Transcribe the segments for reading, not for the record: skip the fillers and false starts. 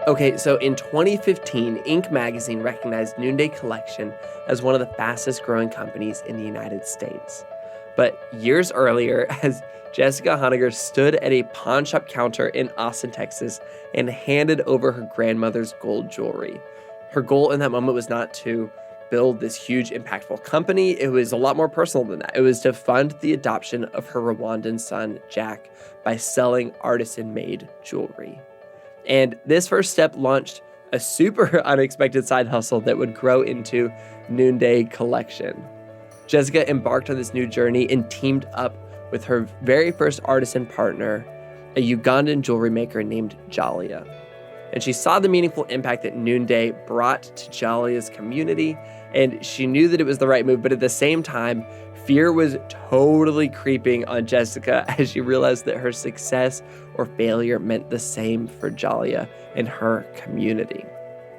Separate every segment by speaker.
Speaker 1: Okay, so in 2015, Inc. magazine recognized Noonday Collection as one of the fastest growing companies in the United States. But years earlier, as Jessica Honegger stood at a pawn shop counter in Austin, Texas, and handed over her grandmother's gold jewelry. Her goal in that moment was not to build this huge, impactful company. It was a lot more personal than that. It was to fund the adoption of her Rwandan son, Jack, by selling artisan-made jewelry. And this first step launched a super unexpected side hustle that would grow into Noonday Collection. Jessica embarked on this new journey and teamed up with her very first artisan partner, a Ugandan jewelry maker named Jalia. And she saw the meaningful impact that Noonday brought to Jalia's community, and she knew that it was the right move, but at the same time, fear was totally creeping on Jessica as she realized that her success or failure meant the same for Jalia and her community.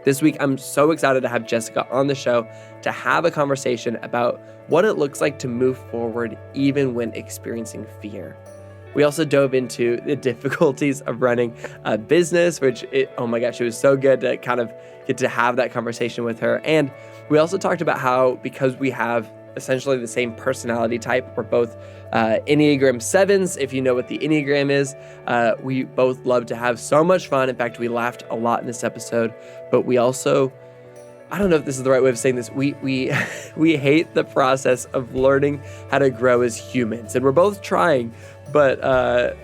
Speaker 1: This week, I'm so excited to have Jessica on the show to have a conversation about what it looks like to move forward even when experiencing fear. We also dove into the difficulties of running a business, oh my gosh, it was so good to kind of get to have that conversation with her. And we also talked about how, because we have essentially the same personality type, we're both Enneagram 7s, if you know what the Enneagram is. We both love to have so much fun. In fact, we laughed a lot in this episode, but we also, I don't know if this is the right way of saying this, we we hate the process of learning how to grow as humans. And we're both trying, but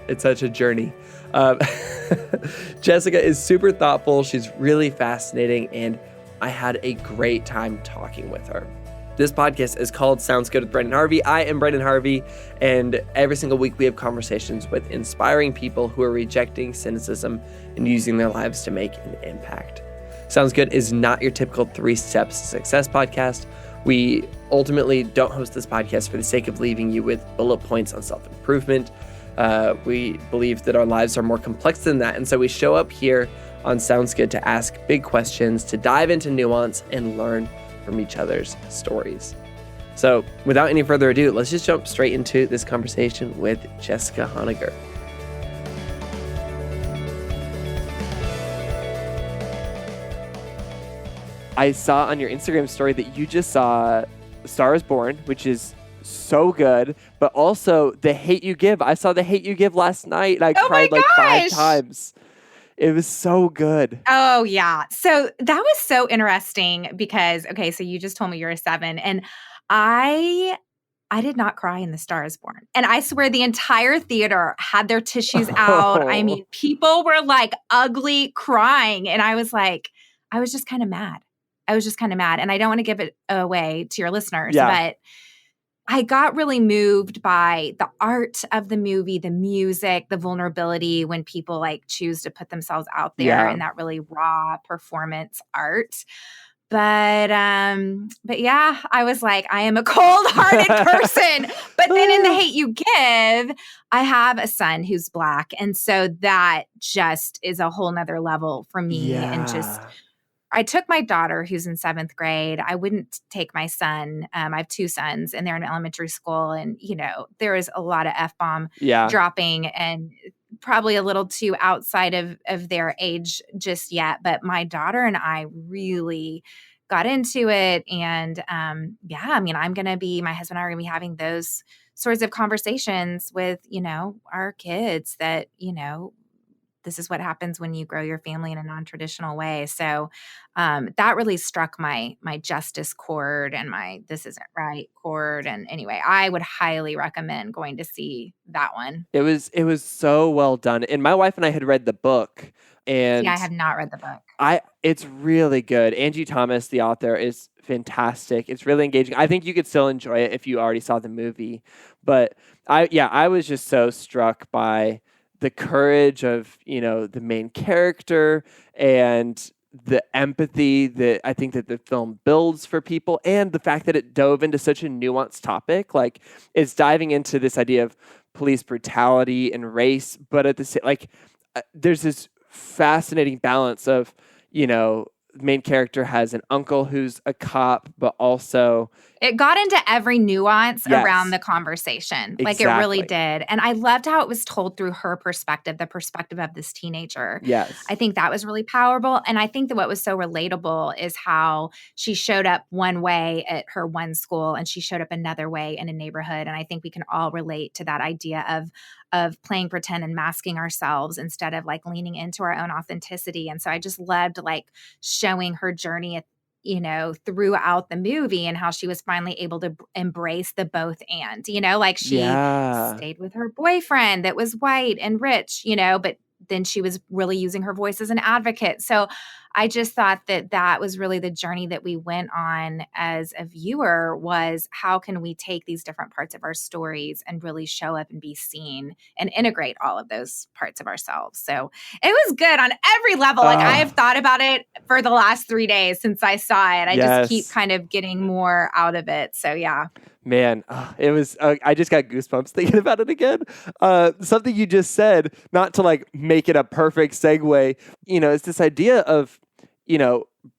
Speaker 1: it's such a journey. Jessica is super thoughtful. She's really fascinating, and I had a great time talking with her. This podcast is called Sounds Good with Branden Harvey. I am Branden Harvey, and every single week we have conversations with inspiring people who are rejecting cynicism and using their lives to make an impact. Sounds Good is not your typical 3 Steps to Success podcast. We ultimately don't host this podcast for the sake of leaving you with bullet points on self-improvement. We believe that our lives are more complex than that, and so we show up here on Sounds Good to ask big questions, to dive into nuance, and learn from each other's stories. So without any further ado, let's just jump straight into this conversation with Jessica Honegger. I saw on your Instagram story that you just saw Star is Born, which is so good, but also The Hate U Give. I saw The Hate U Give last night, and I cried like 5 times. It was so good.
Speaker 2: Oh, yeah. So that was so interesting because, okay, so you just told me you're a 7, and I did not cry in The Star is Born. And I swear the entire theater had their tissues out. I mean, people were like ugly crying. And I was just kind of mad. And I don't want to give it away to your listeners, but I got really moved by the art of the movie, the music, the vulnerability when people like choose to put themselves out there in that really raw performance art. But yeah, I was like, I am a cold-hearted person. But then in The Hate U Give, I have a son who's Black. And so that just is a whole nother level for me.
Speaker 1: Yeah.
Speaker 2: And just, I took my daughter who's in 7th grade. I wouldn't take my son. I have 2 sons and they're in elementary school. And, you know, there is a lot of F-bomb dropping and probably a little too outside of their age just yet. But my daughter and I really got into it. And I mean, my husband and I are going to be having those sorts of conversations with, you know, our kids that, you know, this is what happens when you grow your family in a non-traditional way. So that really struck my justice chord and my this isn't right chord. And anyway, I would highly recommend going to see that one.
Speaker 1: It was so well done. And my wife and I had read the book. And
Speaker 2: I have not read the book.
Speaker 1: It's really good. Angie Thomas, the author, is fantastic. It's really engaging. I think you could still enjoy it if you already saw the movie. But I was just so struck by the courage of, you know, the main character and the empathy that I think that the film builds for people, and the fact that it dove into such a nuanced topic. Like, it's diving into this idea of police brutality and race, but at the same, there's this fascinating balance of, you know, the main character has an uncle who's a cop, but also
Speaker 2: It got into every nuance around
Speaker 1: Yes.
Speaker 2: the conversation. Like, it really
Speaker 1: Exactly.
Speaker 2: did. And I loved how it was told through her perspective, the perspective of this teenager.
Speaker 1: Yes.
Speaker 2: I think that was really powerful. And I think that what was so relatable is how she showed up one way at her one school and she showed up another way in a neighborhood. And I think we can all relate to that idea of playing pretend and masking ourselves instead of like leaning into our own authenticity. And so I just loved like showing her journey throughout the movie and how she was finally able to embrace the both and, like she
Speaker 1: Yeah.
Speaker 2: stayed with her boyfriend that was white and rich, but then she was really using her voice as an advocate. So I just thought that was really the journey that we went on as a viewer, was how can we take these different parts of our stories and really show up and be seen and integrate all of those parts of ourselves. So it was good on every level. Like, I have thought about it for the last 3 days since I saw it. I just keep kind of getting more out of it. So yeah.
Speaker 1: Man, it was, I just got goosebumps thinking about it again. Something you just said, not to like make it a perfect segue, it's this idea of,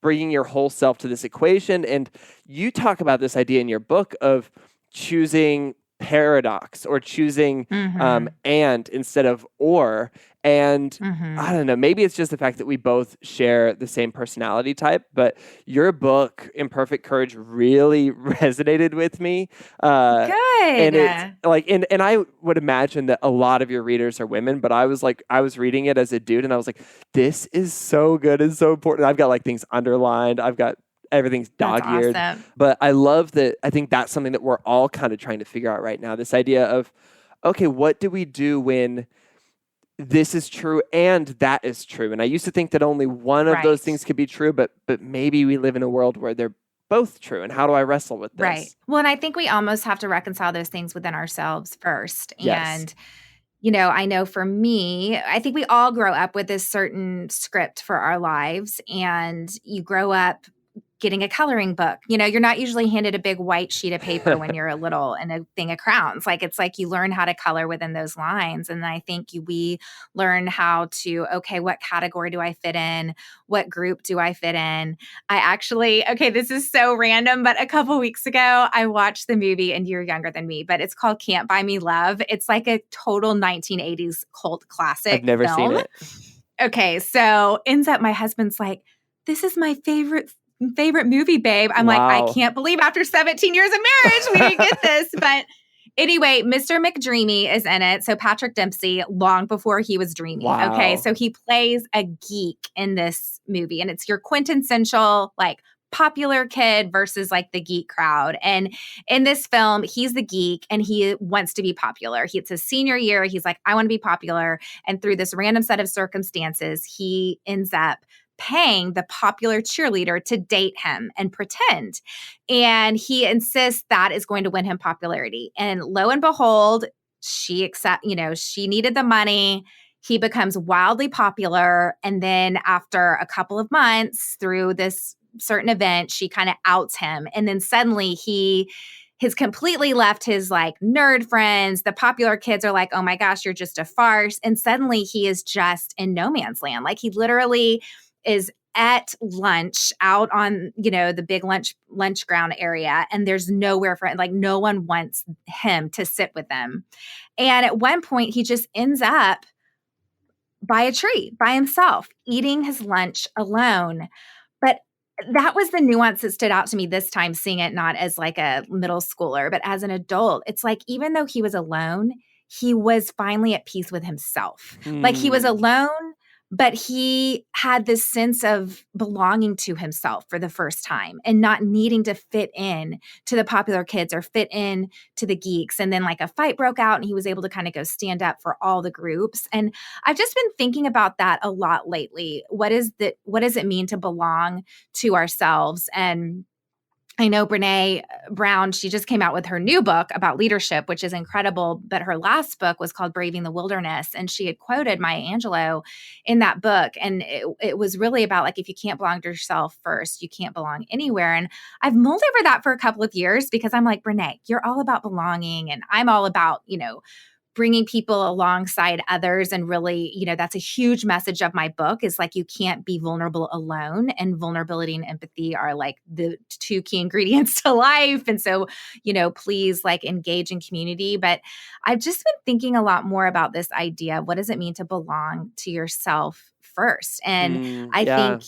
Speaker 1: bringing your whole self to this equation. And you talk about this idea in your book of choosing paradox or choosing and instead of or. And I don't know, maybe it's just the fact that we both share the same personality type, but your book, Imperfect Courage, really resonated with me.
Speaker 2: Good.
Speaker 1: And it's like, and I would imagine that a lot of your readers are women, but I was reading it as a dude and I was like, this is so good and so important. I've got like things underlined. I've got everything's dog-eared.
Speaker 2: Awesome.
Speaker 1: But I love that. I think that's something that we're all kind of trying to figure out right now. This idea of, okay, what do we do when this is true and that is true? And I used to think that only one of those things could be true, but maybe we live in a world where they're both true. And how do I wrestle with this?
Speaker 2: Right. Well, and I think we almost have to reconcile those things within ourselves first.
Speaker 1: Yes.
Speaker 2: And I know for me, I think we all grow up with this certain script for our lives, and you grow up getting a coloring book. You're not usually handed a big white sheet of paper when you're a little and a thing of crowns. Like, it's like you learn how to color within those lines. And I think we learn how to, okay, what category do I fit in? What group do I fit in? This is so random, but a couple weeks ago, I watched the movie, and you're younger than me, but it's called Can't Buy Me Love. It's like a total 1980s cult classic.
Speaker 1: I've never seen it.
Speaker 2: Okay, so ends up my husband's like, this is my favorite movie, babe. I'm like, I can't believe after 17 years of marriage, we didn't get this. But anyway, Mr. McDreamy is in it. So Patrick Dempsey, long before he was dreamy.
Speaker 1: Wow.
Speaker 2: Okay. So he plays a geek in this movie, and it's your quintessential, like, popular kid versus like the geek crowd. And in this film, he's the geek and he wants to be popular. It's his senior year. He's like, I want to be popular. And through this random set of circumstances, he ends up paying the popular cheerleader to date him and pretend. And he insists that is going to win him popularity. And lo and behold, she needed the money. He becomes wildly popular. And then after a couple of months through this certain event, she kind of outs him. And then suddenly he has completely left his like nerd friends. The popular kids are like, oh my gosh, you're just a farce. And suddenly he is just in no man's land. Like, he literally is at lunch out on, the big lunch ground area. And there's nowhere for it. Like, no one wants him to sit with them. And at one point he just ends up by a tree by himself, eating his lunch alone. But that was the nuance that stood out to me this time, seeing it not as like a middle schooler, but as an adult. It's like, even though he was alone, he was finally at peace with himself. Like, he was alone, but he had this sense of belonging to himself for the first time and not needing to fit in to the popular kids or fit in to the geeks. And then like a fight broke out and he was able to kind of go stand up for all the groups. And I've just been thinking about that a lot lately. What does it mean to belong to ourselves? And I know Brene Brown, she just came out with her new book about leadership, which is incredible. But her last book was called Braving the Wilderness. And she had quoted Maya Angelou in that book. And it was really about like, if you can't belong to yourself first, you can't belong anywhere. And I've mulled over that for a couple of years because I'm like, Brene, you're all about belonging. And I'm all about, bringing people alongside others. And really, that's a huge message of my book is like, you can't be vulnerable alone. And vulnerability and empathy are like the two key ingredients to life. And so, please like engage in community. But I've just been thinking a lot more about this idea of what does it mean to belong to yourself first. And I
Speaker 1: Yeah.
Speaker 2: think,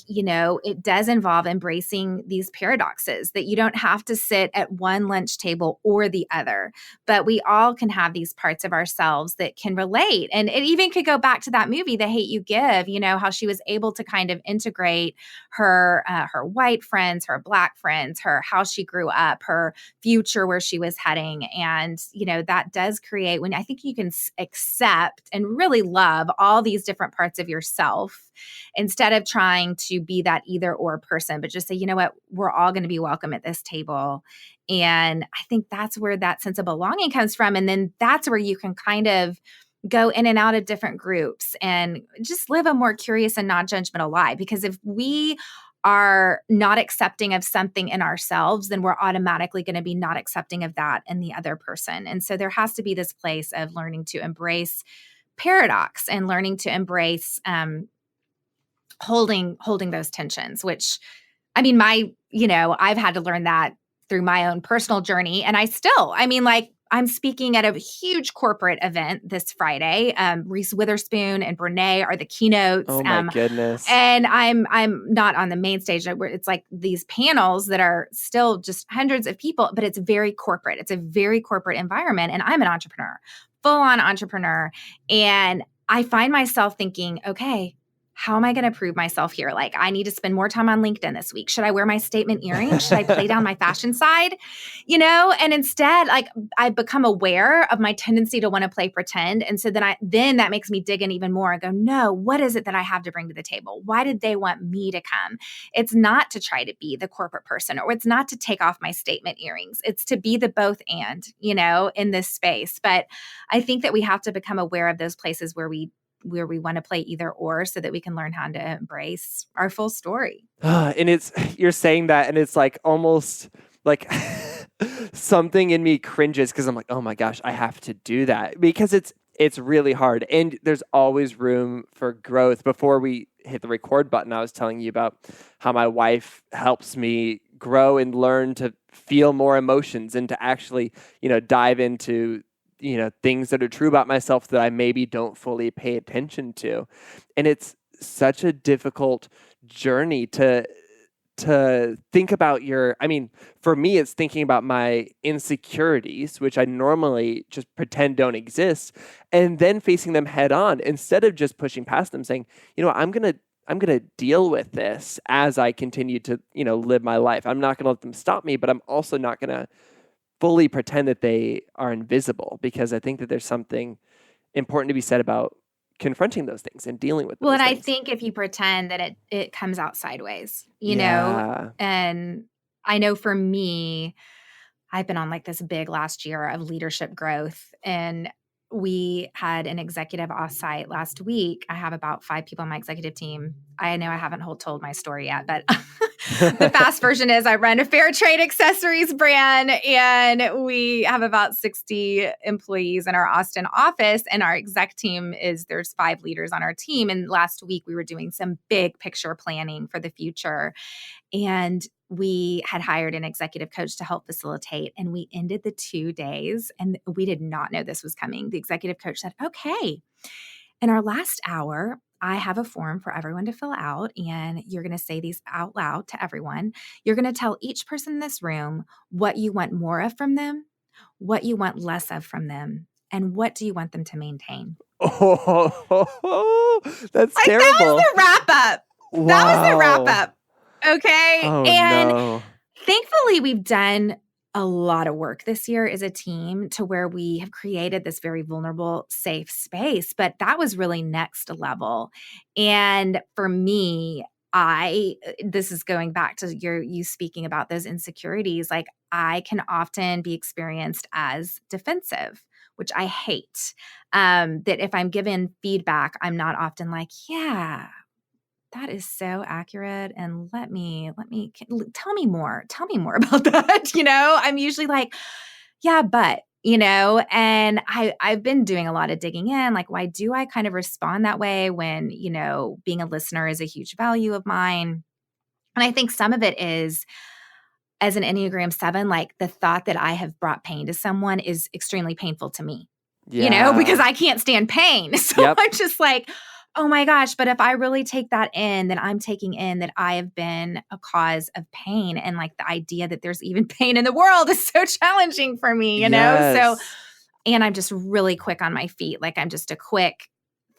Speaker 2: it does involve embracing these paradoxes that you don't have to sit at one lunch table or the other, but we all can have these parts of ourselves that can relate. And it even could go back to that movie, The Hate You Give, how she was able to kind of integrate her white friends, her Black friends, how she grew up, her future, where she was heading. And, that does create when I think you can accept and really love all these different parts of yourself instead of trying to be that either or person, but just say, you know what, we're all going to be welcome at this table. And I think that's where that sense of belonging comes from. And then that's where you can kind of go in and out of different groups and just live a more curious and non-judgmental life. Because if we are not accepting of something in ourselves, then we're automatically going to be not accepting of that in the other person. And so there has to be this place of learning to embrace paradox and learning to embrace holding those tensions, which I mean, I've had to learn that through my own personal journey. And I'm speaking at a huge corporate event this Friday. Reese Witherspoon and Brene are the keynotes.
Speaker 1: Oh my goodness.
Speaker 2: And I'm not on the main stage where it's like these panels that are still just hundreds of people, but it's very corporate. It's a very corporate environment. And I'm an entrepreneur, full on entrepreneur. And I find myself thinking, okay, how am I going to prove myself here? Like, I need to spend more time on LinkedIn this week. Should I wear my statement earrings? Should I play down my fashion side? And instead, like, I become aware of my tendency to want to play pretend. And so then that makes me dig in even more and go, no, what is it that I have to bring to the table? Why did they want me to come? It's not to try to be the corporate person, or it's not to take off my statement earrings. It's to be the both and, in this space. But I think that we have to become aware of those places where we want to play either or, so that we can learn how to embrace our full story.
Speaker 1: And you're saying that, and it's like almost like something in me cringes because I'm like, oh my gosh, I have to do that, because it's really hard, and there's always room for growth. Before we hit the record button, I was telling you about how my wife helps me grow and learn to feel more emotions and to actually, dive into things that are true about myself that I maybe don't fully pay attention to. And it's such a difficult journey to think about for me, it's thinking about my insecurities, which I normally just pretend don't exist, and then facing them head on instead of just pushing past them, saying, I'm going to deal with this as I continue to, live my life. I'm not going to let them stop me, but I'm also not going to fully pretend that they are invisible, because I think that there's something important to be said about confronting those things and dealing with those
Speaker 2: things.
Speaker 1: I
Speaker 2: think if you pretend that it comes out sideways,
Speaker 1: Yeah.
Speaker 2: And I know for me, I've been on like this big last year of leadership growth, and we had an executive offsite last week. I have about 5 people on my executive team. I know I haven't told my story yet, but the fast version is I run a fair trade accessories brand, and we have about 60 employees in our Austin office, and our exec team there's 5 leaders on our team. And last week we were doing some big picture planning for the future. And we had hired an executive coach to help facilitate, and we ended the 2 days, and we did not know this was coming. The executive coach said, okay, in our last hour, I have a form for everyone to fill out, and you're going to say these out loud to everyone. You're going to tell each person in this room what you want more of from them, what you want less of from them, and what do you want them to maintain.
Speaker 1: Oh, that's
Speaker 2: like,
Speaker 1: terrible.
Speaker 2: That was the wrap up.
Speaker 1: Wow.
Speaker 2: That was the wrap up. Okay.
Speaker 1: Oh,
Speaker 2: and
Speaker 1: no.
Speaker 2: Thankfully, we've done a lot of work this year as a team to where we have created this very vulnerable, safe space. But that was really next level. And for me, this is going back to you speaking about those insecurities. Like, I can often be experienced as defensive, which I hate. That if I'm given feedback, I'm not often like, yeah, that is so accurate. And tell me more. Tell me more about that. I'm usually like, yeah, but And I've been doing a lot of digging in, like, why do I kind of respond that way when, being a listener is a huge value of mine? And I think some of it is, as an Enneagram 7, like, the thought that I have brought pain to someone is extremely painful to me, because
Speaker 1: Yeah.
Speaker 2: I can't stand pain. So
Speaker 1: Yep.
Speaker 2: I'm just like, oh my gosh, but if I really take that in, then I'm taking in that I have been a cause of pain. And like the idea that there's even pain in the world is so challenging for me. So,
Speaker 1: Yes.
Speaker 2: and I'm just really quick on my feet. Like I'm just a quick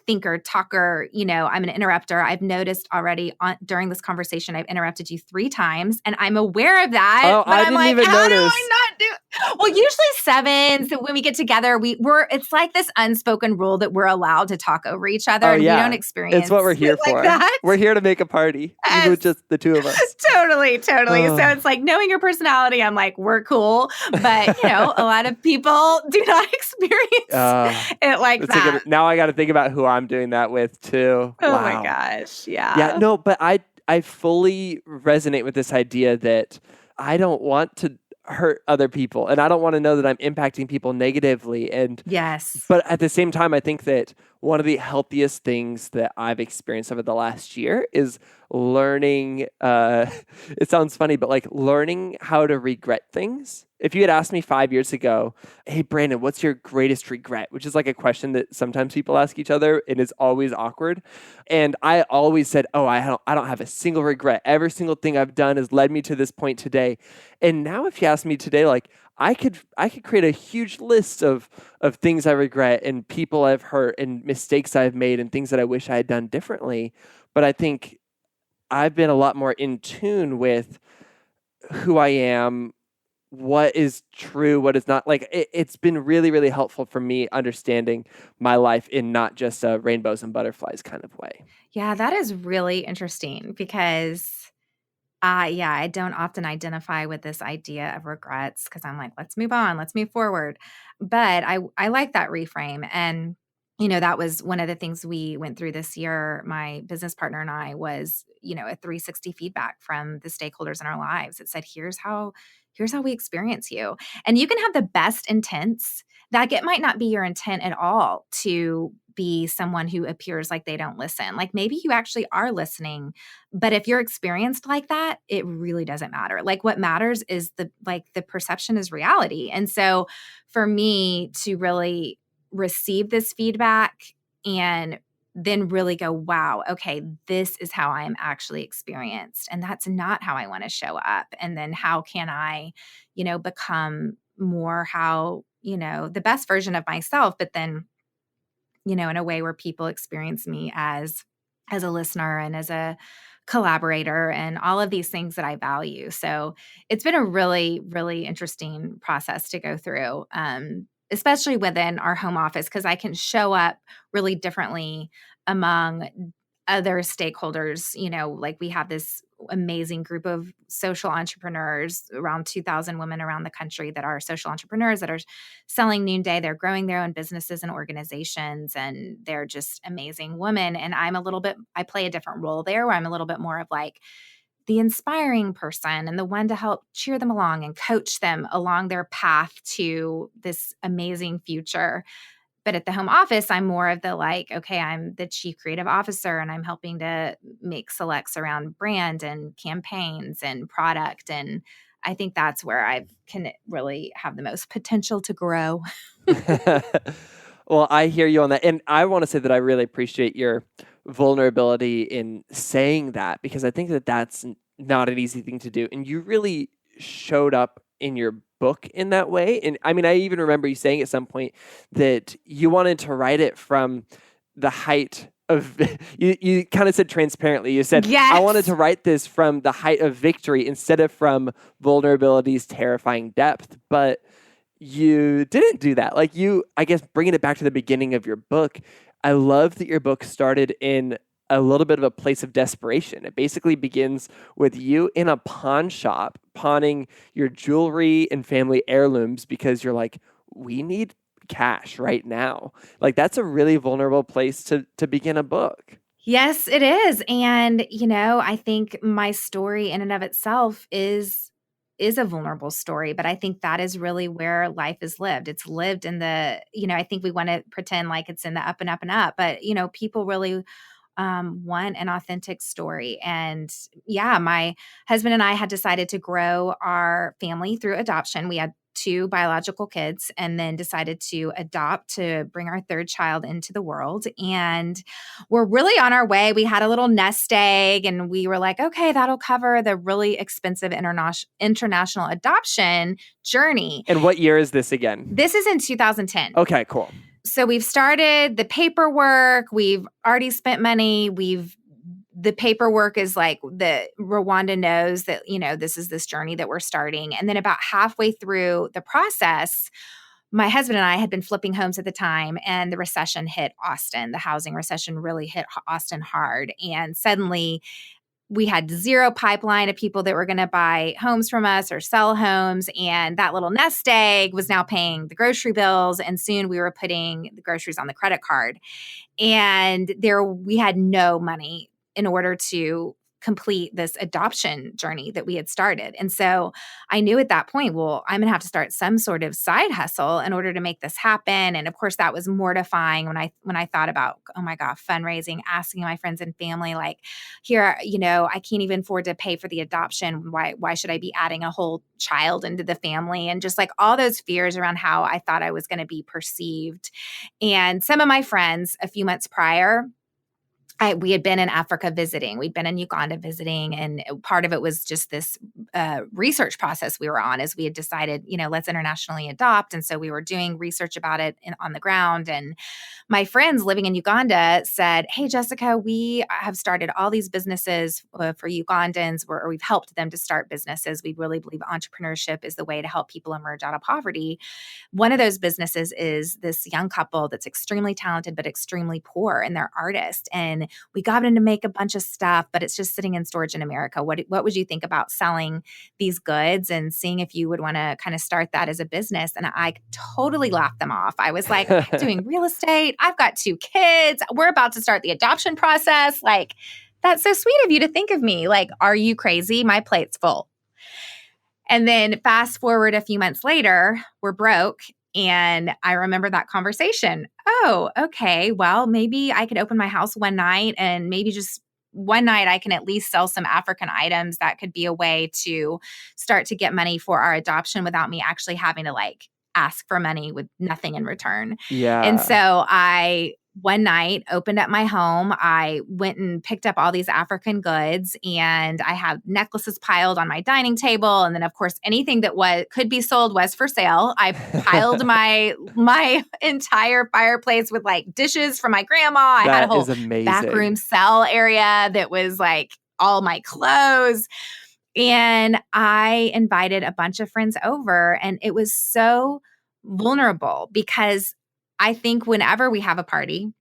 Speaker 2: thinker, talker, I'm an interrupter. I've noticed already during this conversation, I've interrupted you 3 times and I'm aware of that,
Speaker 1: Oh,
Speaker 2: but
Speaker 1: I
Speaker 2: I'm
Speaker 1: didn't
Speaker 2: like,
Speaker 1: even
Speaker 2: how do
Speaker 1: notice.
Speaker 2: I not do? Well, usually 7s, when we get together, it's like this unspoken rule that we're allowed to talk over each other
Speaker 1: Oh,
Speaker 2: and we don't
Speaker 1: yeah.
Speaker 2: experience
Speaker 1: It's what we're here
Speaker 2: it like
Speaker 1: for.
Speaker 2: that.
Speaker 1: We're here to make a party, even with
Speaker 2: Yes.
Speaker 1: just the 2 of us.
Speaker 2: Totally. So
Speaker 1: Oh.
Speaker 2: it's like knowing your personality, I'm like, we're cool. But, a lot of people do not experience it like that.
Speaker 1: Now I got to think about who I'm doing that with too.
Speaker 2: Oh my
Speaker 1: Wow.
Speaker 2: gosh.
Speaker 1: Yeah,
Speaker 2: Yeah.
Speaker 1: no, but I fully resonate with this idea that I don't want to hurt other people and I don't want to know that I'm impacting people negatively.
Speaker 2: Yes.
Speaker 1: But at the same time, I think that one of the healthiest things that I've experienced over the last year is learning. It sounds funny, but like learning how to regret things. If you had asked me 5 years ago, hey, Branden, what's your greatest regret? Which is like a question that sometimes people ask each other and is always awkward. And I always said, oh, I don't have a single regret. Every single thing I've done has led me to this point today. And now if you ask me today, like, I could create a huge list of things I regret and people I've hurt and mistakes I've made and things that I wish I had done differently. But I think I've been a lot more in tune with who I am, what is true, what is not. Like it's been really, really helpful for me understanding my life in not just a rainbows and butterflies kind of way.
Speaker 2: Yeah, that is really interesting because I don't often identify with this idea of regrets because I'm like, let's move on, let's move forward. But I like that reframe. And, that was one of the things we went through this year. My business partner and I was, a 360 feedback from the stakeholders in our lives. It said, here's how we experience you. And you can have the best intents. Like it might not be your intent at all to be someone who appears like they don't listen. Like maybe you actually are listening, but if you're experienced like that, it really doesn't matter. Like what matters is the perception is reality. And so for me to really receive this feedback and then really go, wow, okay, this is how I am actually experienced. And that's not how I want to show up. And then how can I, become more the best version of myself, but then, in a way where people experience me as a listener and as a collaborator and all of these things that I value. So it's been a really, really interesting process to go through, especially within our home office, because I can show up really differently among other stakeholders. Like we have this amazing group of social entrepreneurs, around 2,000 women around the country that are social entrepreneurs that are selling Noonday. They're growing their own businesses and organizations, and they're just amazing women. And I play a different role there where I'm a little bit more of like the inspiring person and the one to help cheer them along and coach them along their path to this amazing future. But at the home office, I'm more of the like, okay, I'm the chief creative officer and I'm helping to make selects around brand and campaigns and product. And I think that's where I can really have the most potential to grow.
Speaker 1: Well, I hear you on that. And I want to say that I really appreciate your vulnerability in saying that because I think that that's not an easy thing to do. And you really showed up in your book in that way. And I mean, I even remember you saying at some point that you wanted to write it from the height of, you kind of said transparently, you said,
Speaker 2: Yes.
Speaker 1: I wanted to write this from the height of victory instead of from vulnerability's terrifying depth. But you didn't do that. Like I guess bringing it back to the beginning of your book, I love that your book started in a little bit of a place of desperation. It basically begins with you in a pawn shop, pawning your jewelry and family heirlooms because you're like, we need cash right now. Like that's a really vulnerable place to begin a book.
Speaker 2: Yes, it is. And, I think my story in and of itself is is a vulnerable story, but I think that is really where life is lived. It's lived in the, I think we want to pretend like it's in the up and up and up, but people really want an authentic story. And yeah, my husband and I had decided to grow our family through adoption. We had two biological kids and then decided to adopt to bring our third child into the world. And we're really on our way. We had a little nest egg and we were like, okay, that'll cover the really expensive international adoption journey.
Speaker 1: And what year is this again?
Speaker 2: This is in 2010.
Speaker 1: Okay, cool.
Speaker 2: So we've started the paperwork. We've already spent money. The paperwork is like the Rwanda knows that, this is this journey that we're starting. And then about halfway through the process, my husband and I had been flipping homes at the time, and the recession hit Austin. The housing recession really hit Austin hard. And suddenly we had zero pipeline of people that were going to buy homes from us or sell homes. And that little nest egg was now paying the grocery bills. And soon we were putting the groceries on the credit card. And we had no money in order to complete this adoption journey that we had started. And so I knew at that point, well, I'm going to have to start some sort of side hustle in order to make this happen. And of course, that was mortifying when I thought about, oh my God, fundraising, asking my friends and family, like, here, I can't even afford to pay for the adoption. Why should I be adding a whole child into the family? And just like all those fears around how I thought I was going to be perceived. And some of my friends a few months prior, we had been in Africa visiting. We'd been in Uganda visiting. And part of it was just this research process we were on as we had decided, let's internationally adopt. And so we were doing research about it on the ground. And my friends living in Uganda said, hey, Jessica, we have started all these businesses for Ugandans, or we've helped them to start businesses. We really believe entrepreneurship is the way to help people emerge out of poverty. One of those businesses is this young couple that's extremely talented, but extremely poor, and they're artists. And we got them to make a bunch of stuff, but it's just sitting in storage in America. What would you think about selling these goods and seeing if you would want to kind of start that as a business? And I totally laughed them off. I was like, I'm doing real estate. I've got 2 kids. We're about to start the adoption process. Like, that's so sweet of you to think of me. Like, are you crazy? My plate's full. And then fast forward a few months later, we're broke. And I remember that conversation. Oh, okay. Well, maybe I could open my house one night, and maybe just one night I can at least sell some African items. That could be a way to start to get money for our adoption without me actually having to ask for money with nothing in return.
Speaker 1: Yeah.
Speaker 2: And so I one night opened up my home. I went and picked up all these African goods, and I had necklaces piled on my dining table. And then of course, anything that could be sold was for sale. I piled my entire fireplace with dishes from my grandma. I had a whole backroom cell area that was all my clothes. And I invited a bunch of friends over, and it was so vulnerable because I think whenever we have a party,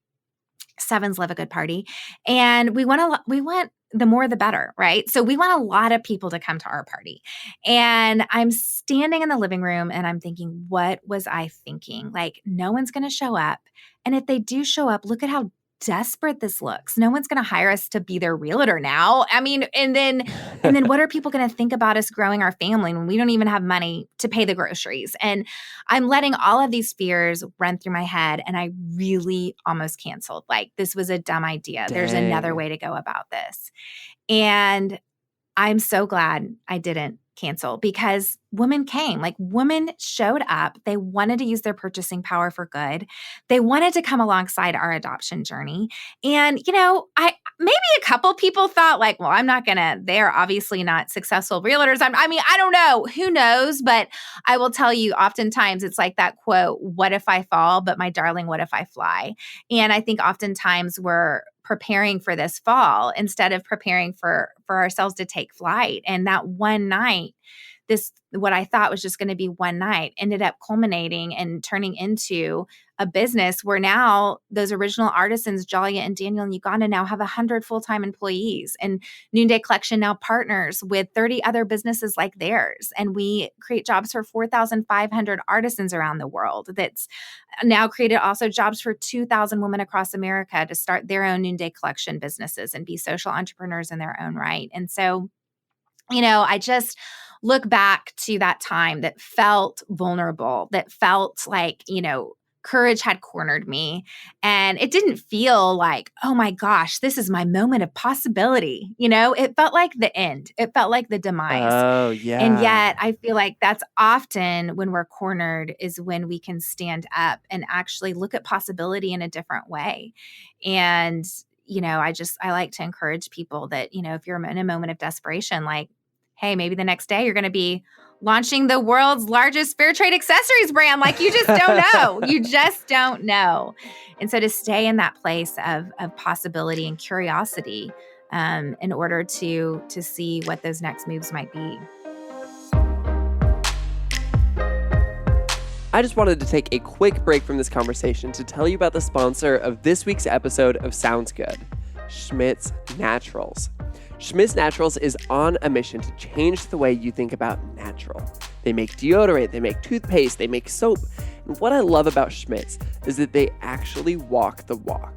Speaker 2: 7s love a good party, and we want the more the better, right? So we want a lot of people to come to our party. And I'm standing in the living room and I'm thinking, what was I thinking? No one's going to show up. And if they do show up, look at how desperate this looks. No one's going to hire us to be their realtor now. I mean, and then what are people going to think about us growing our family when we don't even have money to pay the groceries? And I'm letting all of these fears run through my head, and I really almost canceled. This was a dumb idea.
Speaker 1: Dang.
Speaker 2: There's another way to go about this. And I'm so glad I didn't cancel, because women came. Women showed up. They wanted to use their purchasing power for good. They wanted to come alongside our adoption journey. And, I maybe a couple people thought well, I'm not going to, they're obviously not successful realtors. I mean, I don't know. Who knows? But I will tell you, oftentimes it's like that quote, what if I fall? But my darling, what if I fly? And I think oftentimes we're preparing for this fall instead of preparing for ourselves to take flight. And that one night, what I thought was just going to be one night ended up culminating and turning into a business where now those original artisans, Jalia and Daniel in Uganda, now have 100 full-time employees. And Noonday Collection now partners with 30 other businesses like theirs. And we create jobs for 4,500 artisans around the world. That's now created also jobs for 2,000 women across America to start their own Noonday Collection businesses and be social entrepreneurs in their own right. And so I just look back to that time that felt vulnerable, that felt like, courage had cornered me. And it didn't feel like, oh my gosh, this is my moment of possibility. It felt like the end. It felt like the demise.
Speaker 1: Oh,
Speaker 2: And
Speaker 1: yeah.
Speaker 2: yet I feel like that's often when we're cornered is when we can stand up and actually look at possibility in a different way. And, I like to encourage people that, if you're in a moment of desperation, like, hey, maybe the next day you're going to be launching the world's largest fair trade accessories brand. Like, you just don't know. You just don't know. And so to stay in that place of possibility and curiosity in order to see what those next moves might be.
Speaker 1: I just wanted to take a quick break from this conversation to tell you about the sponsor of this week's episode of Sounds Good, Schmidt's Naturals. Schmidt's Naturals is on a mission to change the way you think about natural. They make deodorant, they make toothpaste, they make soap. And what I love about Schmidt's is that they actually walk the walk.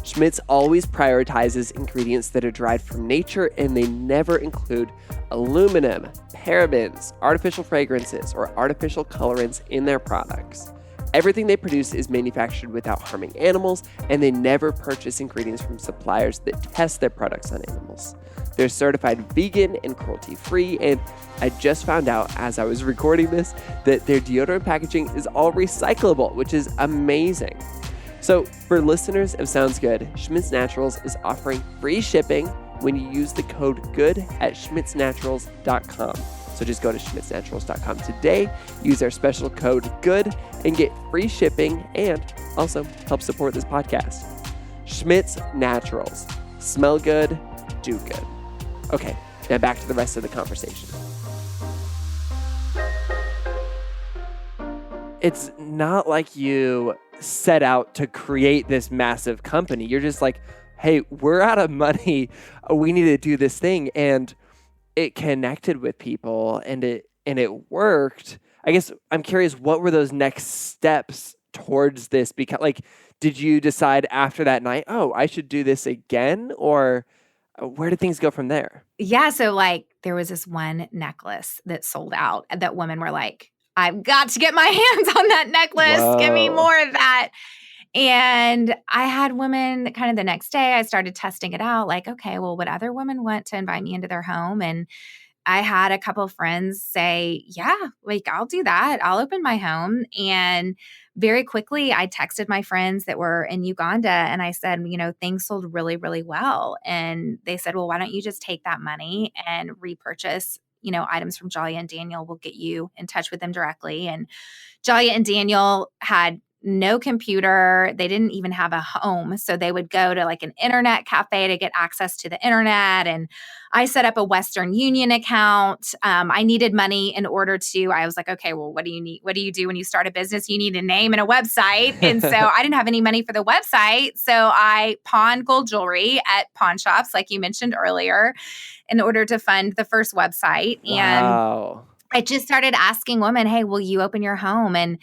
Speaker 1: Schmidt's always prioritizes ingredients that are derived from nature, and they never include aluminum, parabens, artificial fragrances, or artificial colorants in their products. Everything they produce is manufactured without harming animals, and they never purchase ingredients from suppliers that test their products on animals. They're certified vegan and cruelty-free, and I just found out as I was recording this that their deodorant packaging is all recyclable, which is amazing. So for listeners of Sounds Good, Schmidt's Naturals is offering free shipping when you use the code GOOD at schmidtsnaturals.com. So just go to schmidtsnaturals.com today, use our special code GOOD, and get free shipping and also help support this podcast. Schmidt's Naturals. Smell good, do good. Okay, now back to the rest of the conversation. It's not like you set out to create this massive company. You're just like, hey, we're out of money. We need to do this thing. And it connected with people and it worked. I guess I'm curious, what were those next steps towards this? Because did you decide after that night, oh, I should do this again? Or where did things go from there?
Speaker 2: Yeah. So there was this one necklace that sold out that women were like, I've got to get my hands on that necklace.
Speaker 1: Whoa.
Speaker 2: Give me more of that. And I had women kind of the next day, I started testing it out. Like, okay, well, would other women want to invite me into their home? And I had a couple of friends say, yeah, I'll do that. I'll open my home. And very quickly, I texted my friends that were in Uganda and I said, things sold really, really well. And they said, well, why don't you just take that money and repurchase items from Jalia and Daniel? Will get you in touch with them directly. And Jalia and Daniel had no computer. They didn't even have a home. So they would go to an internet cafe to get access to the internet. And I set up a Western Union account. I needed money in order to, I was like, okay, well, what do you need? What do you do when you start a business? You need a name and a website. And so I didn't have any money for the website. So I pawned gold jewelry at pawn shops, like you mentioned earlier, in order to fund the first website.
Speaker 1: Wow.
Speaker 2: And I just started asking women, hey, will you open your home? And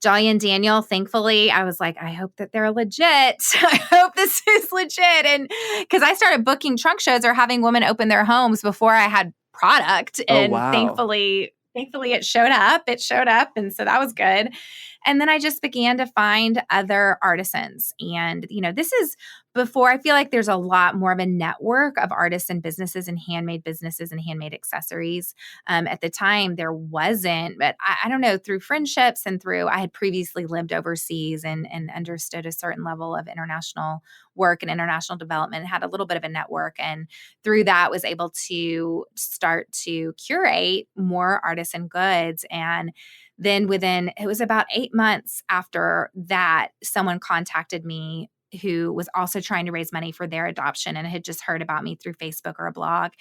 Speaker 2: Jalia and Daniel, thankfully, I was like, I hope that they're legit. I hope this is legit. And because I started booking trunk shows or having women open their homes before I had product. And
Speaker 1: wow.
Speaker 2: thankfully it showed up. And so that was good. And then I just began to find other artisans. And, this is before, I feel like there's a lot more of a network of artisan businesses and handmade accessories. At the time, there wasn't, but I don't know, through friendships and I had previously lived overseas and understood a certain level of international work and international development, and had a little bit of a network. And through that was able to start to curate more artisan goods. And then it was about 8 months after that, someone contacted me who was also trying to raise money for their adoption and had just heard about me through Facebook or a blog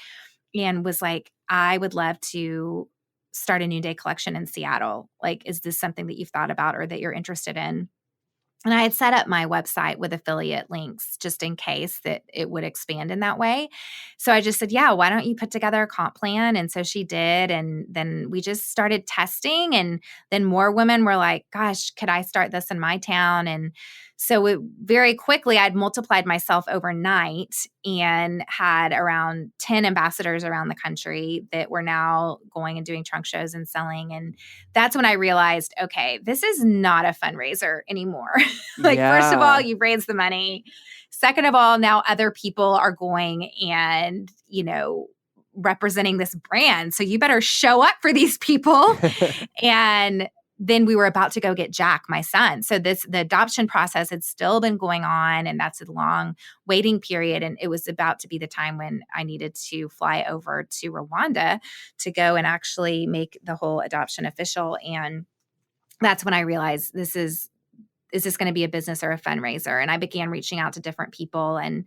Speaker 2: and was like, I would love to start a Noonday Collection in Seattle. Is this something that you've thought about or that you're interested in? And I had set up my website with affiliate links just in case that it would expand in that way. So I just said, yeah, why don't you put together a comp plan? And so she did. And then we just started testing. And then more women were like, gosh, could I start this in my town? And So very quickly, I'd multiplied myself overnight and had around 10 ambassadors around the country that were now going and doing trunk shows and selling. And that's when I realized, okay, this is not a fundraiser anymore. Like, first of all,
Speaker 1: Yeah.
Speaker 2: you've raised the money. Second of all, now other people are going and, representing this brand. So you better show up for these people. And then we were about to go get Jack, my son. So the adoption process had still been going on, and that's a long waiting period. And it was about to be the time when I needed to fly over to Rwanda to go and actually make the whole adoption official. And that's when I realized is this going to be a business or a fundraiser? And I began reaching out to different people, and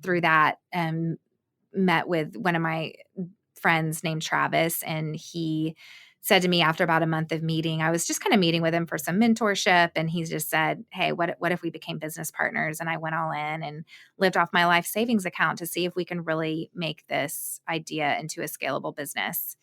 Speaker 2: through that, met with one of my friends named Travis, and he said to me after about a month of meeting, I was just kind of meeting with him for some mentorship, and he just said, hey, what if we became business partners? And I went all in and lived off my life savings account to see if we can really make this idea into a scalable business.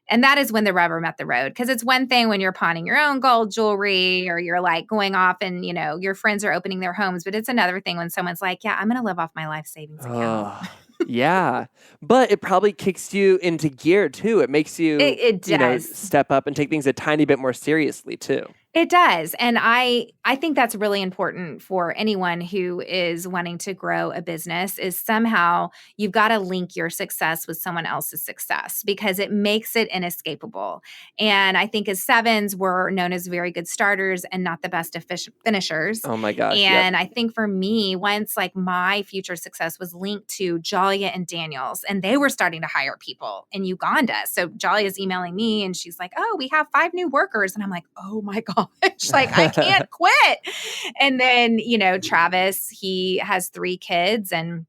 Speaker 2: And that is when the rubber met the road, because it's one thing when you're pawning your own gold jewelry or you're like going off and, your friends are opening their homes. But it's another thing when someone's like, yeah, I'm going to live off my life savings account.
Speaker 1: Oh, yeah. But it probably kicks you into gear too. It makes you,
Speaker 2: It does.
Speaker 1: step up and take things a tiny bit more seriously too.
Speaker 2: It does. And I think that's really important for anyone who is wanting to grow a business, is somehow you've got to link your success with someone else's success, because it makes it inescapable. And I think as sevens, we're known as very good starters and not the best finishers.
Speaker 1: Oh my gosh.
Speaker 2: And
Speaker 1: Yep.
Speaker 2: I think for me, once like my future success was linked to Jalia and Daniels, and they were starting to hire people in Uganda. So Jalia's emailing me and she's like, oh, we have 5 new workers. And I'm like, oh my gosh, like I can't quit. And then, Travis, he has 3 kids, and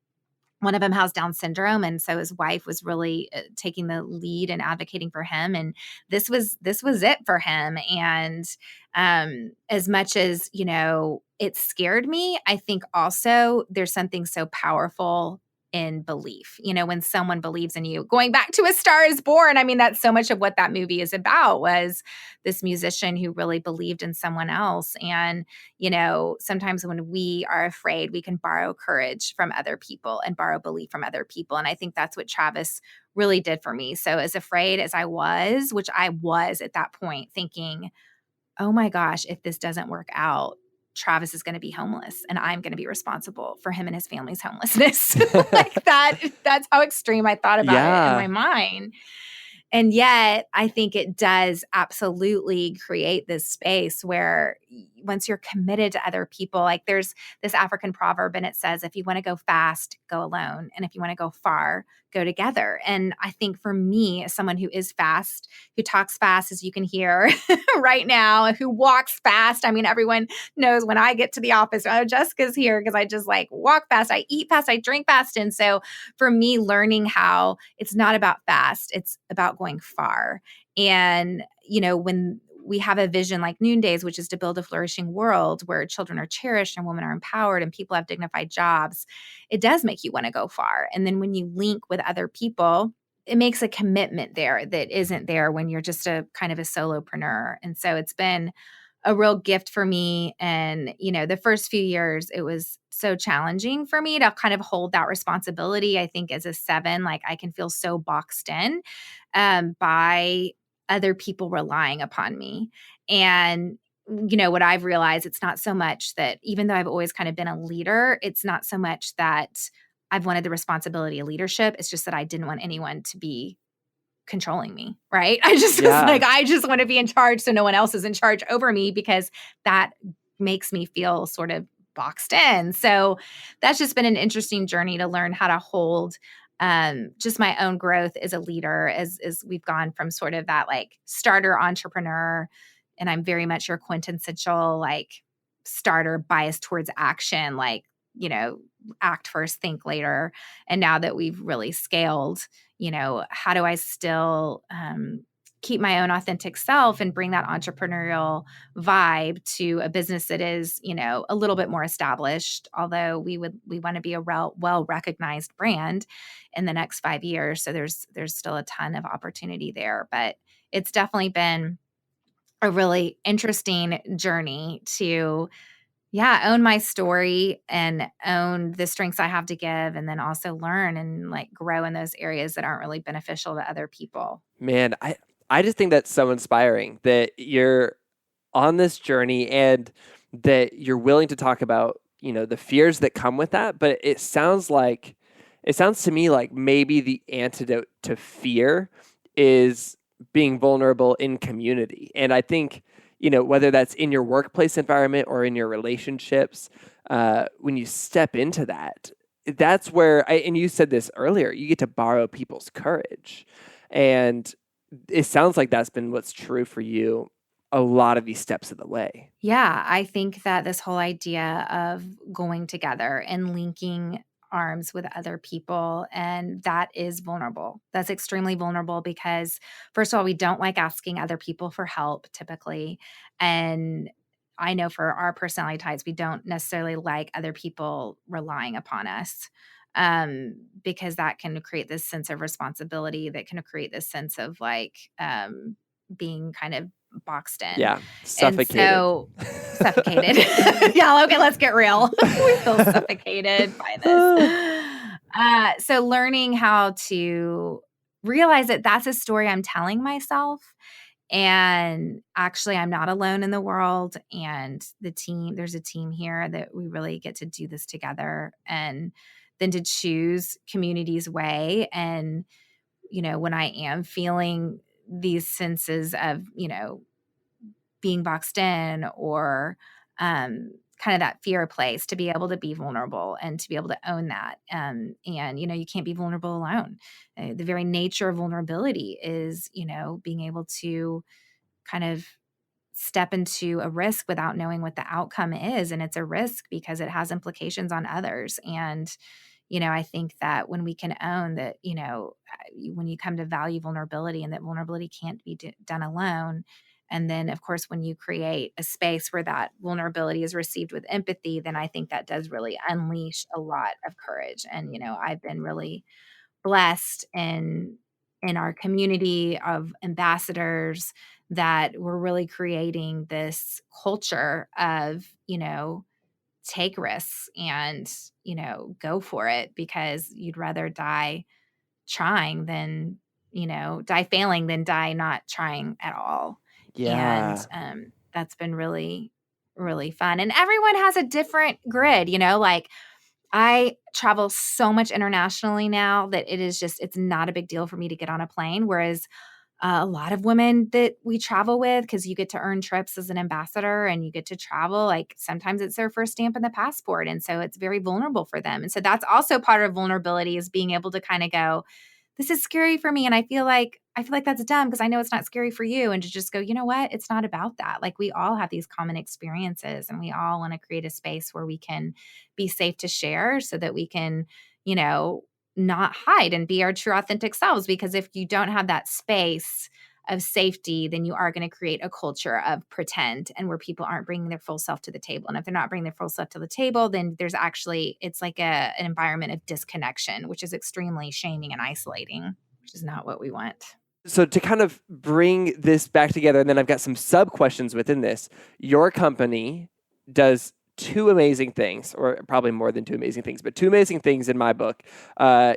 Speaker 2: one of them has Down syndrome. And so his wife was really taking the lead and advocating for him. And this was it for him. And as much as, it scared me, I think also there's something so powerful in belief. When someone believes in you, going back to A Star Is Born, I mean, that's so much of what that movie is about, was this musician who really believed in someone else. And sometimes when we are afraid, we can borrow courage from other people and borrow belief from other people. And I think that's what Travis really did for me. So as afraid as I was, which I was at that point, thinking, oh my gosh, if this doesn't work out, Travis is going to be homeless and I'm going to be responsible for him and his family's homelessness. Like that's how extreme I thought about it in my mind. And yet I think it does absolutely create this space where once you're committed to other people, like there's this African proverb and it says, if you want to go fast, go alone. And if you want to go far, go together. And I think for me, as someone who is fast, who talks fast, as you can hear right now, who walks fast. I mean, everyone knows when I get to the office, oh, Jessica's here, because I just like walk fast, I eat fast, I drink fast. And so for me, learning how it's not about fast, it's about going far. And, when we have a vision like Noondays, which is to build a flourishing world where children are cherished and women are empowered and people have dignified jobs, it does make you want to go far. And then when you link with other people, it makes a commitment there that isn't there when you're just a kind of a solopreneur. And so it's been a real gift for me. And, the first few years, it was so challenging for me to kind of hold that responsibility. I think as a 7, like I can feel so boxed in by other people relying upon me. And, what I've realized, it's not so much that, even though I've always kind of been a leader, it's not so much that I've wanted the responsibility of leadership. It's just that I didn't want anyone to be controlling me, right? I just was like, I just want to be in charge so no one else is in charge over me, because that makes me feel sort of boxed in. So that's just been an interesting journey to learn how to hold just my own growth as a leader, as we've gone from sort of that like starter entrepreneur, and I'm very much your quintessential like starter biased towards action, like, act first, think later. And now that we've really scaled, how do I still keep my own authentic self and bring that entrepreneurial vibe to a business that is, a little bit more established, although we want to be a well-recognized brand in the next 5 years. So there's still a ton of opportunity there, but it's definitely been a really interesting journey to Yeah, own my story and own the strengths I have to give, and then also learn and like grow in those areas that aren't really beneficial to other people.
Speaker 1: Man, I just think that's so inspiring that you're on this journey and that you're willing to talk about, the fears that come with that. But it sounds to me like maybe the antidote to fear is being vulnerable in community. And I think, whether that's in your workplace environment or in your relationships, when you step into that, that's where and you said this earlier, you get to borrow people's courage. And it sounds like that's been what's true for you a lot of these steps of the way.
Speaker 2: Yeah, I think that this whole idea of going together and linking arms with other people, and that is vulnerable. That's extremely vulnerable because, first of all, we don't like asking other people for help typically. And I know for our personality types, we don't necessarily like other people relying upon us, because that can create this sense of responsibility, that can create this sense of being kind of boxed in.
Speaker 1: Yeah,
Speaker 2: And
Speaker 1: suffocated.
Speaker 2: so suffocated. Yeah, okay, let's get real. We feel suffocated by this. So learning how to realize that that's a story I'm telling myself, and actually I'm not alone in the world, and there's a team here that we really get to do this together, and then to choose community's way. And, when I am feeling these senses of, being boxed in or kind of that fear place, to be able to be vulnerable and to be able to own that. And, you can't be vulnerable alone. The very nature of vulnerability is, being able to kind of step into a risk without knowing what the outcome is. And it's a risk because it has implications on others. And, I think that when we can own that, when you come to value vulnerability, and that vulnerability can't be done alone. And then, of course, when you create a space where that vulnerability is received with empathy, then I think that does really unleash a lot of courage. And, I've been really blessed in our community of ambassadors that we're really creating this culture of, take risks and, go for it, because you'd rather die trying than, die failing than die not trying at all. And
Speaker 1: Yeah.
Speaker 2: that's been really, really fun. And everyone has a different grid, like I travel so much internationally now that it's not a big deal for me to get on a plane. Whereas a lot of women that we travel with, because you get to earn trips as an ambassador and you get to travel, like sometimes it's their first stamp in the passport. And so it's very vulnerable for them. And so that's also part of vulnerability, is being able to kind of go, this is scary for me. And I feel like that's dumb because I know it's not scary for you. And to just go, you know what? It's not about that. Like, we all have these common experiences, and we all want to create a space where we can be safe to share, so that we can, you know, not hide and be our true authentic selves. Because if you don't have that space of safety, then you are going to create a culture of pretend, and where people aren't bringing their full self to the table. And if they're not bringing their full self to the table, then it's like an environment of disconnection, which is extremely shaming and isolating, which is not what we want.
Speaker 1: So to kind of bring this back together, and then I've got some sub questions within this. Your company does two amazing things, or probably more than two amazing things, but two amazing things in my book.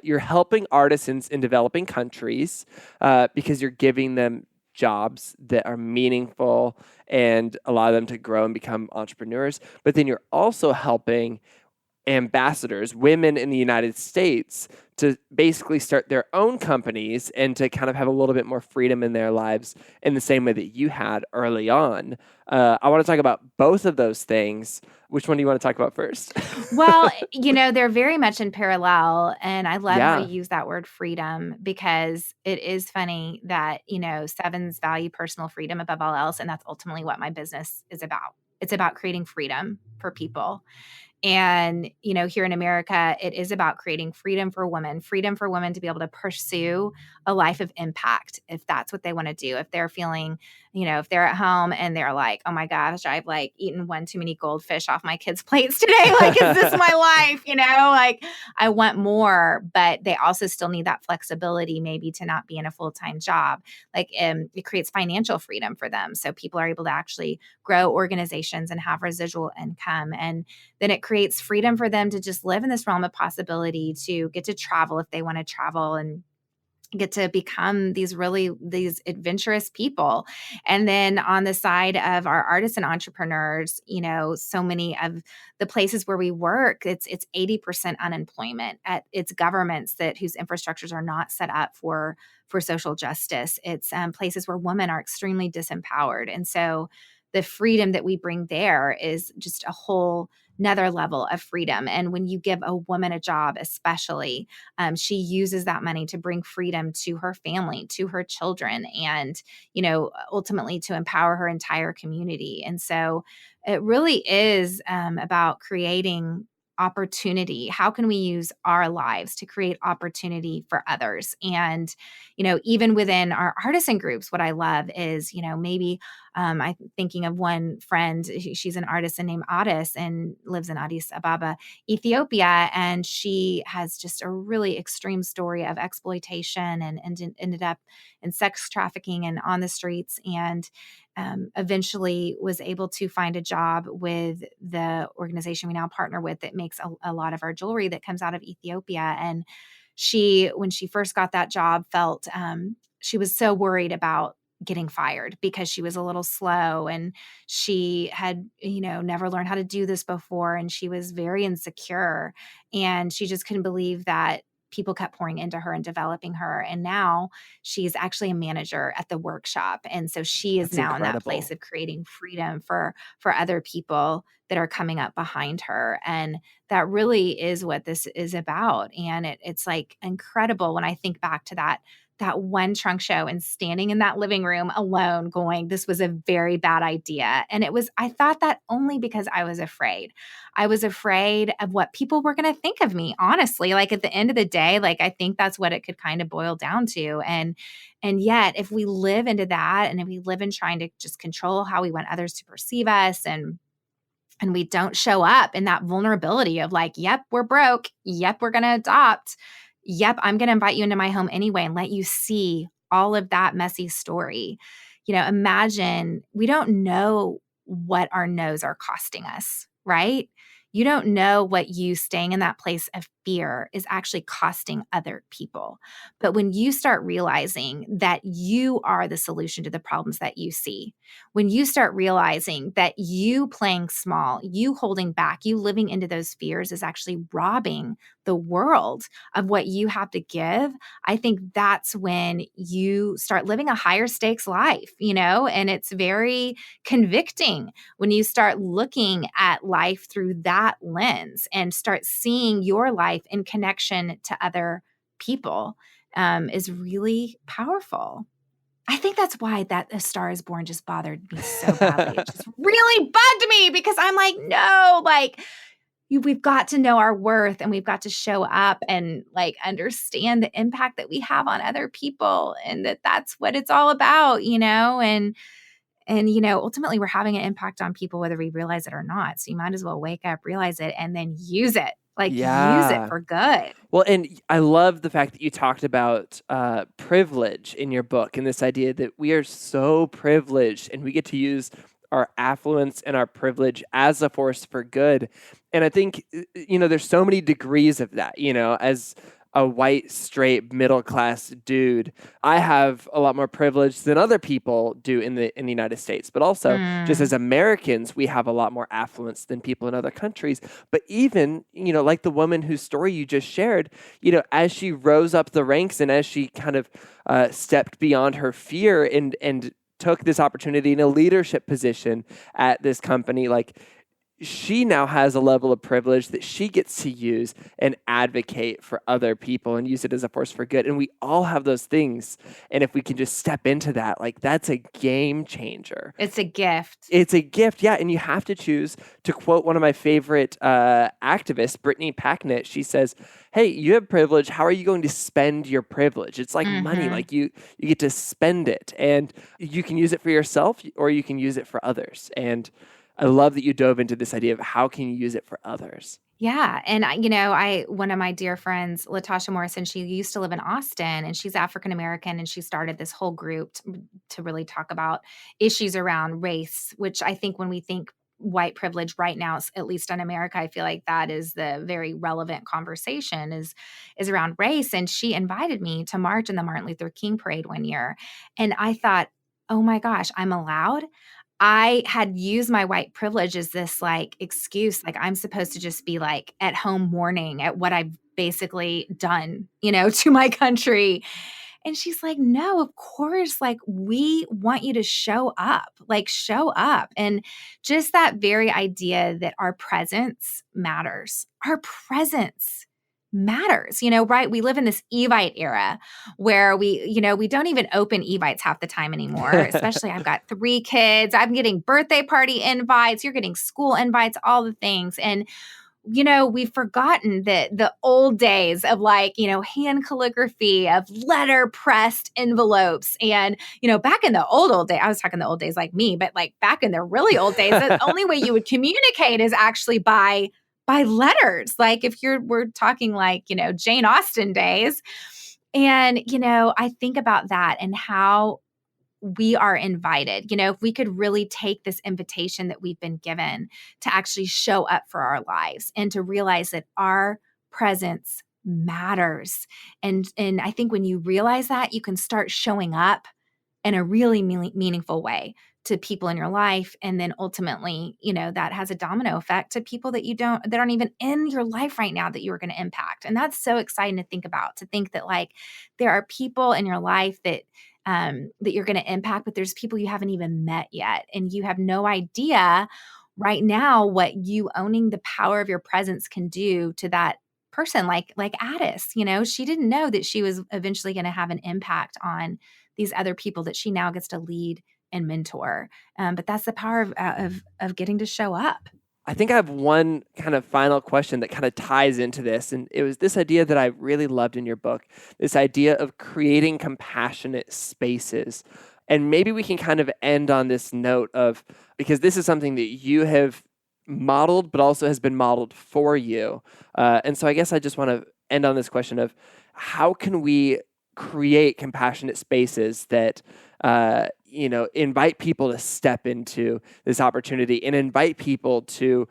Speaker 1: You're helping artisans in developing countries because you're giving them jobs that are meaningful and allow them to grow and become entrepreneurs. But then you're also helping ambassadors, women in the United States, to basically start their own companies and to kind of have a little bit more freedom in their lives in the same way that you had early on. I want to talk about both of those things. Which one do you want to talk about first?
Speaker 2: Well, they're very much in parallel. And I love how
Speaker 1: Yeah.
Speaker 2: you use that word freedom, because it is funny that, sevens value personal freedom above all else. And that's ultimately what my business is about. It's about creating freedom for people. And, here in America, it is about creating freedom for women to be able to pursue a life of impact if that's what they want to do. If they're feeling, if they're at home and they're like, oh my gosh, I've like eaten one too many goldfish off my kids' plates today. Like, is this my life? Like I want more, but they also still need that flexibility maybe to not be in a full-time job. Like it creates financial freedom for them. So people are able to actually grow organizations and have residual income. And then it creates freedom for them to just live in this realm of possibility, to get to travel if they want to travel, and get to become these adventurous people. And then on the side of our artisan entrepreneurs, so many of the places where we work, it's 80% unemployment. It's governments whose infrastructures are not set up for social justice. It's places where women are extremely disempowered. And so the freedom that we bring there is just a whole another level of freedom. And when you give a woman a job, especially, she uses that money to bring freedom to her family, to her children, and, ultimately to empower her entire community. And so it really is about creating opportunity. How can we use our lives to create opportunity for others? And, even within our artisan groups, what I love is, maybe I'm thinking of one friend. She's an artisan named Addis and lives in Addis Ababa, Ethiopia. And she has just a really extreme story of exploitation and ended up in sex trafficking and on the streets. And eventually was able to find a job with the organization we now partner with that makes a lot of our jewelry that comes out of Ethiopia. And when she first got that job, felt she was so worried about getting fired because she was a little slow and she had, never learned how to do this before. And she was very insecure, and she just couldn't believe that people kept pouring into her and developing her. And now she's actually a manager at the workshop. And so she is now in that place of creating freedom for other people that are coming up behind her. And that really is what this is about. And it's like incredible when I think back to that one trunk show and standing in that living room alone going, this was a very bad idea. And I thought that only because I was afraid. I was afraid of what people were going to think of me, honestly. Like at the end of the day, like I think that's what it could kind of boil down to. And yet if we live into that, and if we live in trying to just control how we want others to perceive us, and we don't show up in that vulnerability of like, yep, we're broke. Yep, we're going to adopt. Yep, I'm going to invite you into my home anyway and let you see all of that messy story. Imagine we don't know what our no's are costing us, right? You don't know what you staying in that place of fear is actually costing other people. But when you start realizing that you are the solution to the problems that you see, when you start realizing that you playing small, you holding back, you living into those fears is actually robbing the world of what you have to give, I think that's when you start living a higher stakes life, and it's very convicting when you start looking at life through that lens and start seeing your life in connection to other people is really powerful. I think that's why that A Star Is Born just bothered me so badly. It just really bugged me because I'm like, no, like we've got to know our worth, and we've got to show up and like understand the impact that we have on other people, and that's what it's all about, and ultimately we're having an impact on people whether we realize it or not. So you might as well wake up, realize it, and then use it. Use it for good.
Speaker 1: Well, and I love the fact that you talked about privilege in your book, and this idea that we are so privileged and we get to use our affluence and our privilege as a force for good. And I think, there's so many degrees of that, as a white, straight, middle-class dude, I have a lot more privilege than other people do in the United States. But also, just as Americans, we have a lot more affluence than people in other countries. But even, like the woman whose story you just shared, as she rose up the ranks and as she kind of stepped beyond her fear and took this opportunity in a leadership position at this company, like, she now has a level of privilege that she gets to use and advocate for other people and use it as a force for good. And we all have those things. And if we can just step into that, like that's a game changer.
Speaker 2: It's a gift.
Speaker 1: It's a gift, yeah. And you have to choose, to quote one of my favorite activists, Brittany Packnett. She says, "Hey, you have privilege. How are you going to spend your privilege? It's like money. Like you get to spend it, and you can use it for yourself, or you can use it for others." And I love that you dove into this idea of how can you use it for others.
Speaker 2: Yeah. And one of my dear friends, Latasha Morrison, she used to live in Austin, and she's African American, and she started this whole group to really talk about issues around race, which I think when we think white privilege right now, at least in America, I feel like that is the very relevant conversation is around race. And she invited me to march in the Martin Luther King parade one year. And I thought, oh my gosh, I'm allowed. I had used my white privilege as this like excuse, like I'm supposed to just be like at home mourning at what I've basically done, to my country. And she's like, no, of course, like we want you to show up, like show up. And just that very idea that our presence matters, our presence matters, right? We live in this Evite era where we don't even open Evites half the time anymore. Especially I've got 3 kids. I'm getting birthday party invites. You're getting school invites, all the things. And we've forgotten that the old days of hand calligraphy, of letter pressed envelopes. And, back in the old days, I was talking the old days like me, but like back in the really old days, the only way you would communicate is actually by letters. Like if we're talking like, Jane Austen days. And, I think about that and how we are invited. If we could really take this invitation that we've been given to actually show up for our lives and to realize that our presence matters. And I think when you realize that, you can start showing up in a really meaningful way to people in your life. And then ultimately, that has a domino effect to people that aren't even in your life right now that you are going to impact. And that's so exciting to think about, to think that like there are people in your life that you're going to impact, but there's people you haven't even met yet. And you have no idea right now what you owning the power of your presence can do to that person. Like Addis, she didn't know that she was eventually going to have an impact on these other people that she now gets to lead and mentor. But that's the power of getting to show up.
Speaker 1: I think I have one kind of final question that kind of ties into this. And it was this idea that I really loved in your book, this idea of creating compassionate spaces. And maybe we can kind of end on this note of, because this is something that you have modeled, but also has been modeled for you. And so I guess I just want to end on this question of how can we create compassionate spaces that invite people to step into this opportunity and invite people to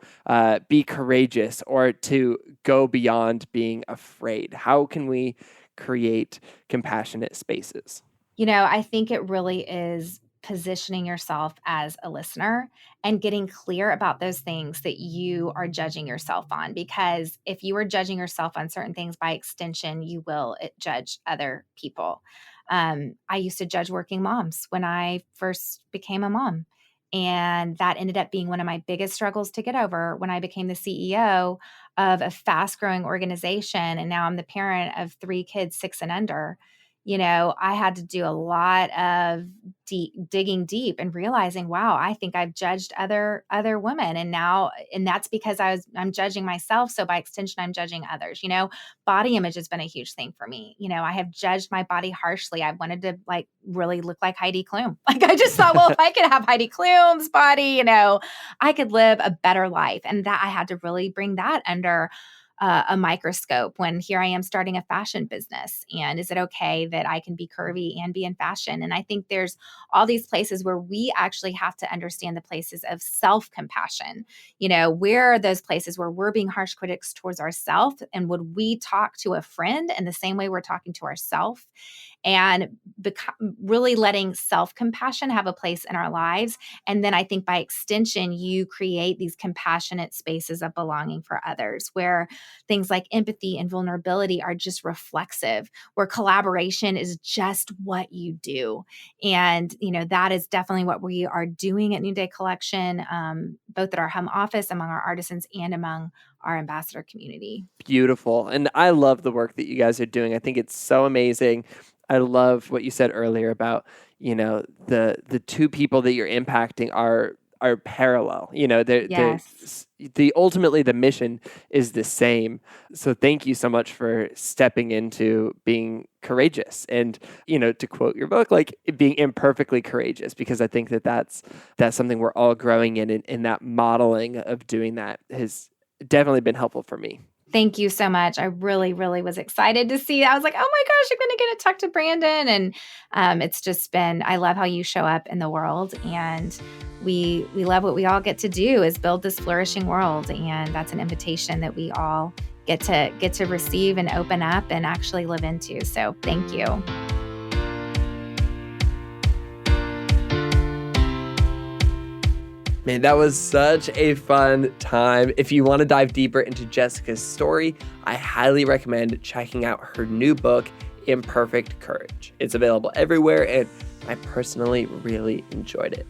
Speaker 1: be courageous or to go beyond being afraid. How can we create compassionate spaces?
Speaker 2: I think it really is positioning yourself as a listener and getting clear about those things that you are judging yourself on. Because if you are judging yourself on certain things, by extension, you will judge other people. I used to judge working moms when I first became a mom. And that ended up being one of my biggest struggles to get over when I became the CEO of a fast growing organization. And now I'm the parent of 3 kids, 6 and under. I had to do a lot of digging deep and realizing, wow, I think I've judged other women. And that's because I'm judging myself. So by extension, I'm judging others. Body image has been a huge thing for me. I have judged my body harshly. I wanted to like really look like Heidi Klum. Like I just thought, well, if I could have Heidi Klum's body, I could live a better life. And that I had to really bring that under a microscope when here I am starting a fashion business. And is it okay that I can be curvy and be in fashion? And I think there's all these places where we actually have to understand the places of self-compassion. Where are those places where we're being harsh critics towards ourselves? And would we talk to a friend in the same way we're talking to ourselves? and really letting self-compassion have a place in our lives. And then I think by extension, you create these compassionate spaces of belonging for others, where things like empathy and vulnerability are just reflexive, where collaboration is just what you do. And, that is definitely what we are doing at Noonday Collection, both at our home office, among our artisans, and among our ambassador community.
Speaker 1: Beautiful. And I love the work that you guys are doing. I think it's so amazing. I love what you said earlier about, the two people that you're impacting are parallel.
Speaker 2: Yes.
Speaker 1: Ultimately the mission is the same. So thank you so much for stepping into being courageous and, to quote your book, like being imperfectly courageous, because I think that's something we're all growing in that modeling of doing that has definitely been helpful for me.
Speaker 2: Thank you so much. I really, really was excited to see. I was like, oh my gosh, I'm going to get to talk to Branden. And it's just been, I love how you show up in the world. And we love what we all get to do is build this flourishing world. And that's an invitation that we all get to receive and open up and actually live into. So thank you.
Speaker 1: Man, that was such a fun time. If you want to dive deeper into Jessica's story, I highly recommend checking out her new book, Imperfect Courage. It's available everywhere, and I personally really enjoyed it.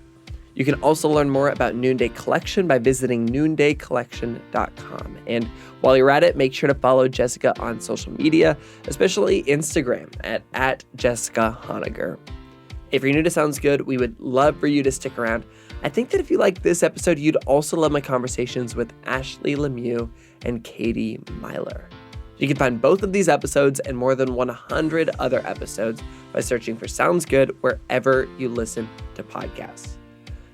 Speaker 1: You can also learn more about Noonday Collection by visiting noondaycollection.com. And while you're at it, make sure to follow Jessica on social media, especially Instagram at Jessica Honegger. If you're new to Sounds Good, we would love for you to stick around. I think that if you like this episode, you'd also love my conversations with Ashley Lemieux and Katie Myler. You can find both of these episodes and more than 100 other episodes by searching for Sounds Good wherever you listen to podcasts.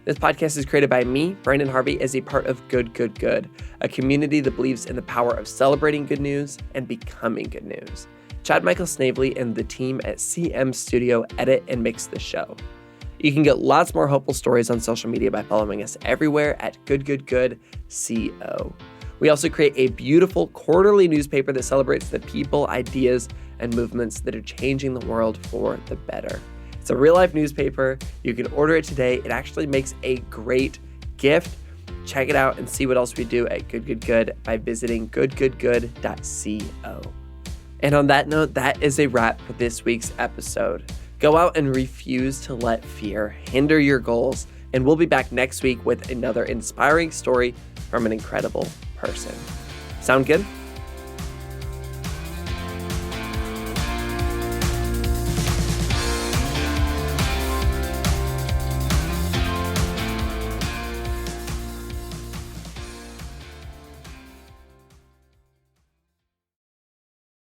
Speaker 1: This podcast is created by me, Branden Harvey, as a part of Good, Good, Good, a community that believes in the power of celebrating good news and becoming good news. Chad Michael Snavely and the team at CM Studio edit and mix the show. You can get lots more hopeful stories on social media by following us everywhere at GoodGoodGood.co. We also create a beautiful quarterly newspaper that celebrates the people, ideas, and movements that are changing the world for the better. It's a real-life newspaper. You can order it today. It actually makes a great gift. Check it out and see what else we do at Good Good Good by visiting goodgoodgood.co. And on that note, that is a wrap for this week's episode. Go out and refuse to let fear hinder your goals, and we'll be back next week with another inspiring story from an incredible person. Sound good?